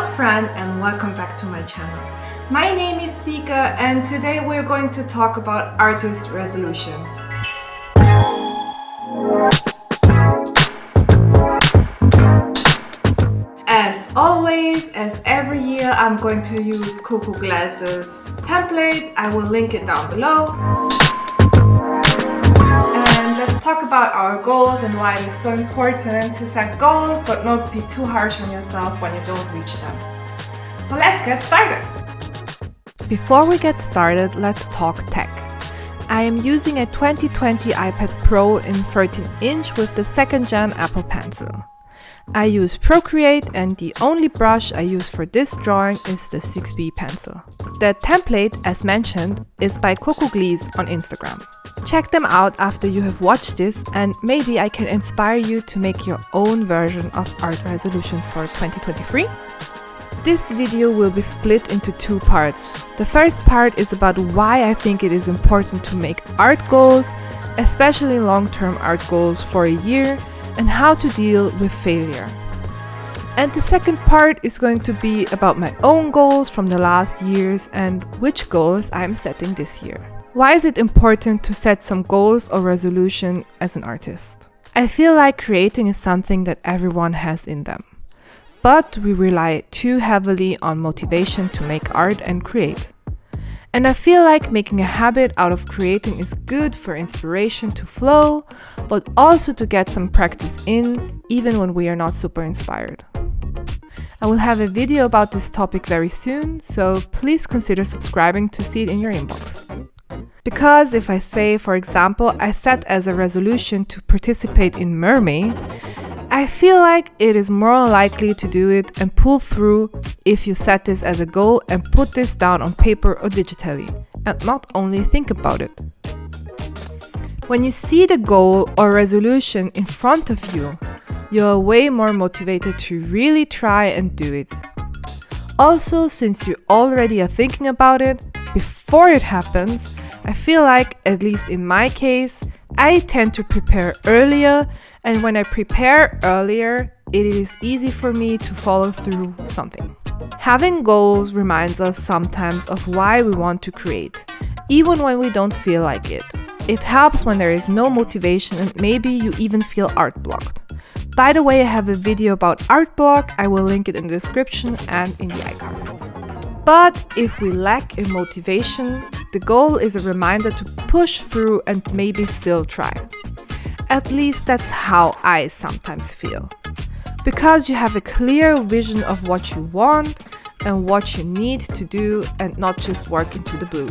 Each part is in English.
Hello friend and welcome back to my channel. My name is Sika and today we're going to talk about artist resolutions. As always, as every year, I'm going to use Coco Glass's template. I will link it down below. And let's talk about our goals and why it is so important to set goals but not be too harsh on yourself when you don't reach them. So let's get started! Before we get started, let's talk tech. I am using a 2020 iPad Pro in 13-inch with the 2nd gen Apple Pencil. I use Procreate and the only brush I use for this drawing is the 6B pencil. The template, as mentioned, is by Coco Glass on Instagram. Check them out after you have watched this and maybe I can inspire you to make your own version of art resolutions for 2023. This video will be split into 2 parts. The first part is about why I think it is important to make art goals, especially long-term art goals for a year, and how to deal with failure. And the second part is going to be about my own goals from the last years and which goals I'm setting this year. Why is it important to set some goals or resolution as an artist? I feel like creating is something that everyone has in them. But we rely too heavily on motivation to make art and create. And I feel like making a habit out of creating is good for inspiration to flow, but also to get some practice in, even when we are not super inspired. I will have a video about this topic very soon, so please consider subscribing to see it in your inbox. Because if I say, for example, I set as a resolution to participate in Mermaid, I feel like it is more likely to do it and pull through if you set this as a goal and put this down on paper or digitally, and not only think about it. When you see the goal or resolution in front of you, you're way more motivated to really try and do it. Also, since you already are thinking about it before it happens, I feel like, at least in my case, I tend to prepare earlier, and when I prepare earlier, it is easy for me to follow through something. Having goals reminds us sometimes of why we want to create, even when we don't feel like it. It helps when there is no motivation and maybe you even feel art blocked. By the way, I have a video about art block, I will link it in the description and in the icon. But if we lack in motivation, the goal is a reminder to push through and maybe still try. At least that's how I sometimes feel. Because you have a clear vision of what you want and what you need to do and not just work into the blue.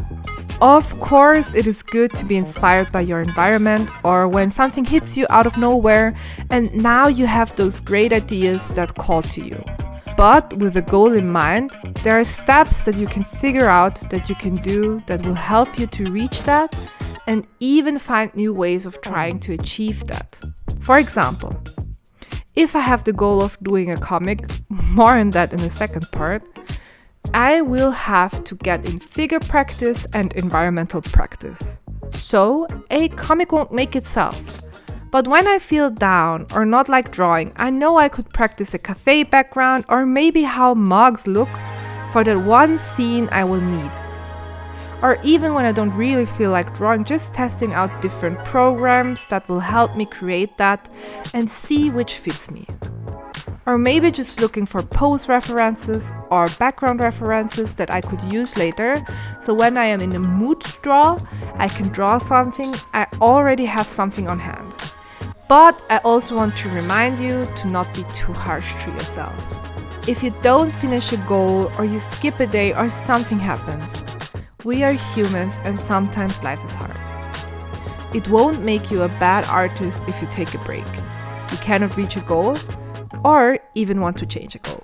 Of course, it is good to be inspired by your environment or when something hits you out of nowhere and now you have those great ideas that call to you. But with a goal in mind, there are steps that you can figure out that you can do that will help you to reach that and even find new ways of trying to achieve that. For example, if I have the goal of doing a comic, more on that in the second part, I will have to get in figure practice and environmental practice. So a comic won't make itself. But when I feel down or not like drawing, I know I could practice a cafe background or maybe how mugs look for that one scene I will need. Or even when I don't really feel like drawing, just testing out different programs that will help me create that and see which fits me. Or maybe just looking for pose references or background references that I could use later, so when I am in the mood to draw, I can draw something, I already have something on hand. But I also want to remind you to not be too harsh to yourself. If you don't finish a goal or you skip a day or something happens, we are humans and sometimes life is hard. It won't make you a bad artist if you take a break. You cannot reach a goal or even want to change a goal.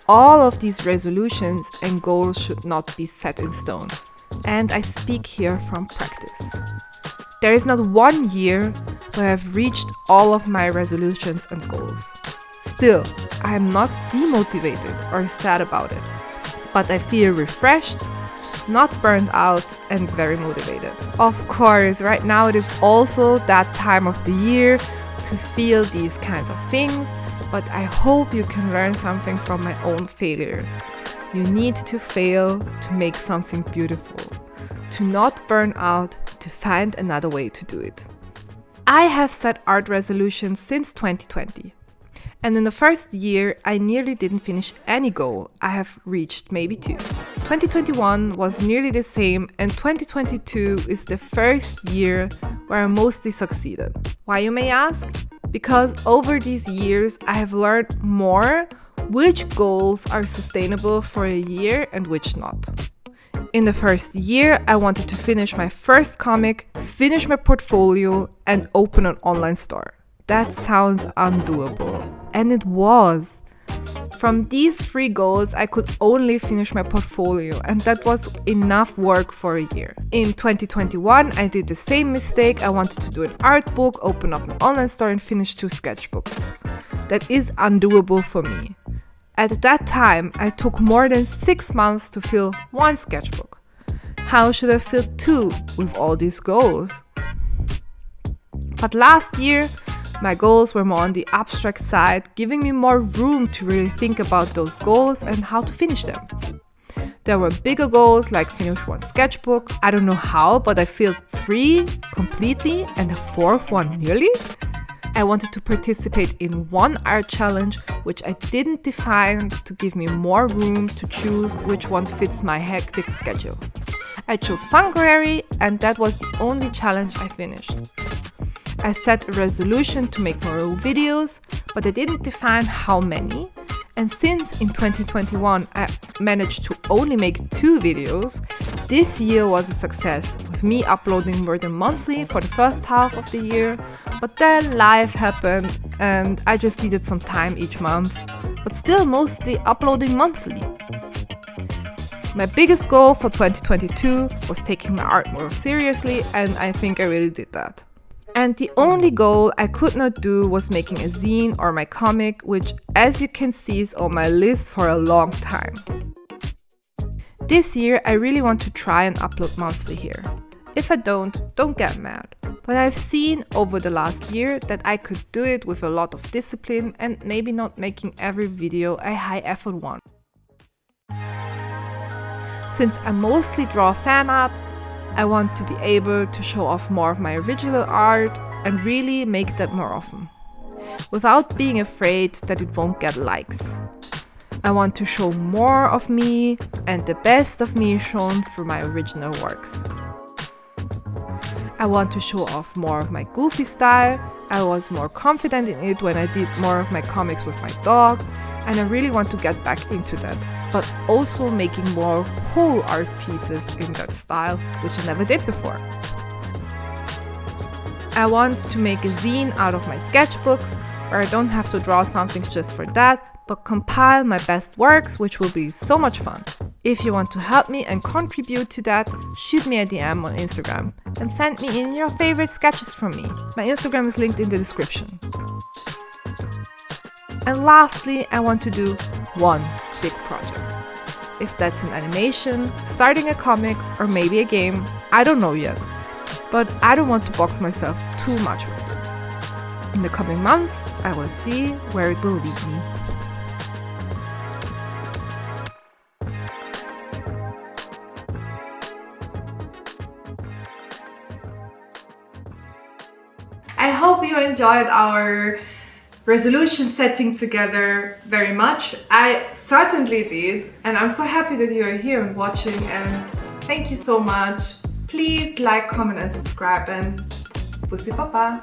All of these resolutions and goals should not be set in stone. And I speak here from practice. There is not one year where I've reached all of my resolutions and goals. Still, I am not demotivated or sad about it, but I feel refreshed, not burned out, and very motivated. Of course, right now it is also that time of the year to feel these kinds of things, but I hope you can learn something from my own failures. You need to fail to make something beautiful, to not burn out, to find another way to do it. I have set art resolutions since 2020. And in the first year, I nearly didn't finish any goal. I have reached maybe 2. 2021 was nearly the same, and 2022 is the first year where I mostly succeeded. Why, you may ask? Because over these years, I have learned more which goals are sustainable for a year and which not. In the first year, I wanted to finish my first comic, finish my portfolio, and open an online store. That sounds undoable. And it was. From these 3 goals, I could only finish my portfolio, and that was enough work for a year. In 2021, I did the same mistake. I wanted to do an art book, open up an online store, and finish 2 sketchbooks. That is undoable for me. At that time, I took more than 6 months to fill 1 sketchbook. How should I fill 2 with all these goals? But last year, my goals were more on the abstract side, giving me more room to really think about those goals and how to finish them. There were bigger goals like finish 1 sketchbook. I don't know how, but I filled 3 completely and the 4th one nearly. I wanted to participate in 1 art challenge, which I didn't define, to give me more room to choose which one fits my hectic schedule. I chose Funguary, and that was the only challenge I finished. I set a resolution to make more videos, but I didn't define how many. And since in 2021 I managed to only make 2 videos, this year was a success, with me uploading more than monthly for the first half of the year. But then life happened and I just needed some time each month, but still mostly uploading monthly. My biggest goal for 2022 was taking my art more seriously, and I think I really did that. And the only goal I could not do was making a zine or my comic, which, as you can see, is on my list for a long time. This year, I really want to try and upload monthly here. If I don't get mad. But I've seen over the last year that I could do it with a lot of discipline and maybe not making every video a high effort one. Since I mostly draw fan art, I want to be able to show off more of my original art and really make that more often, without being afraid that it won't get likes. I want to show more of me, and the best of me is shown through my original works. I want to show off more of my goofy style. I was more confident in it when I did more of my comics with my dog, and I really want to get back into that, but also making more whole art pieces in that style, which I never did before. I want to make a zine out of my sketchbooks, where I don't have to draw something just for that, but compile my best works, which will be so much fun. If you want to help me and contribute to that, shoot me a DM on Instagram and send me in your favorite sketches from me. My Instagram is linked in the description. And lastly, I want to do 1 big project. If that's an animation, starting a comic, or maybe a game, I don't know yet. But I don't want to box myself too much with this. In the coming months, I will see where it will lead me. I hope you enjoyed our resolution setting together very much. I certainly did, and I'm so happy that you are here and watching, and thank you so much. Please like, comment and subscribe, and pussy papa.